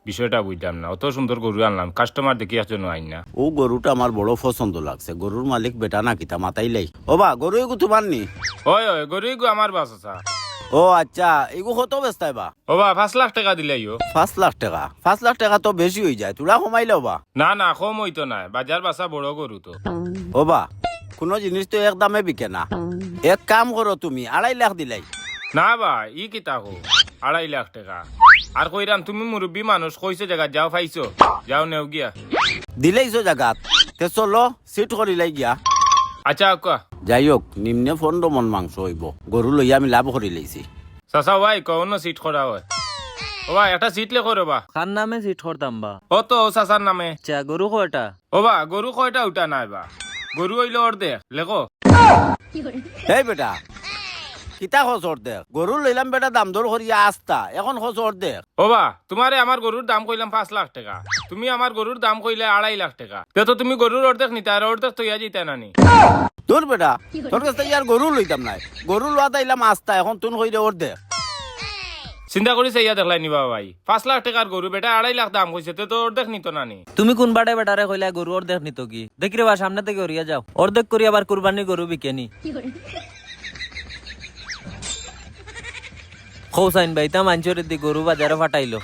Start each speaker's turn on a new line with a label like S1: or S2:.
S1: বিষয়টা বুঝলাম না, অত সুন্দর গরু আনলাম, কাস্টমার দেখি একজন আইন না।
S2: ও গরুটা আমার বড় পছন্দ লাগছে। গরুর মালিক বেটা না কিতা মাতাইলাই। ও বা গরু এগু তোমার নি?
S1: ওই ওই গরু গো আমার বাস আছে।
S2: ও আচ্ছা, এগু কত বেচতাই বা?
S1: ও বা 5 লাখ টাকা দিলাইও।
S2: 5 লাখ টাকা? 5 লাখ টাকা তো বেশি হয়ে যায়, তোরা কমাইলেও বা?
S1: না না, কম হইতো না, বাজার বাসা বড় গরু তো।
S2: ও বা কোনো জিনিস তো এক দামে বিকে না। এক কাম করো, তুমি 2.5 লাখ দিলাই।
S1: না বা, ই কিতা হো 2.5 লাখ টাকা? আর কইরাম তুমি মুরব্বী মানুষ, কইছে জায়গা যাও, পাইছো যাও নেও গিয়া।
S2: দিলেইছো জাগাত, তে চলো সিট করিলাই গিয়া।
S1: আচ্ছা কা
S2: যাই হোক, নিম্নে 15 মন মাংস হইব। গরু লইয়া আমি লাভ করি লাইছি।
S1: চাচা ভাই কোন সিট করা হয়? ও ভাই একটা সিট লেখো রে বা।
S3: খান নামে সিট করতাম বা।
S1: ও তো চাচার নামে।
S3: চা গরু কয়টা?
S1: ও বা গরু কয়টা উঠা নাই বা, গরু হইলো অর্ধেক লেখো।
S2: এই বেটা কিতা খোঁজ অর্ধেক? গরু লইলাম বেটা দাম দর করিয়া আস্তা, এখন খোঁজ অর্ধেক?
S1: ও বা তোমারে আমার গরুর দাম কইলাম 5 লাখ টাকা, তুমি আমার গরুর দাম কইলে 2.5 লাখ টাকা। তো তুমি গরুর অর্ধেক নিতে আর অর্ধেক তো ইয়া জিতে নানি।
S2: তোর বেটা তোর কাছ থেকে আর গরু লইতাম নাই। গরু লওয়া তাইলাম আস্তা, এখন তুন কইরে অর্ধেক।
S1: চিন্তা করি ইয়া দেখলাই নিবা ভাই, 5 লাখ টাকার গরু বেটা 2.5 লাখ দাম কইছে, তো অর্ধেক নিত নানি।
S3: তুমি কোন বাড়ে বেটারে কইলা গরু অর্ধেক নিত কি? দেখি রে বা, সামনে থেকে ওরিয়া যাও, অর্ধেক করি আবার কুরবানি গরু বিকেনি। খৌসাইন ভাই তা মাঞ্চরের দি গরু বাজারে ফাটাইলো।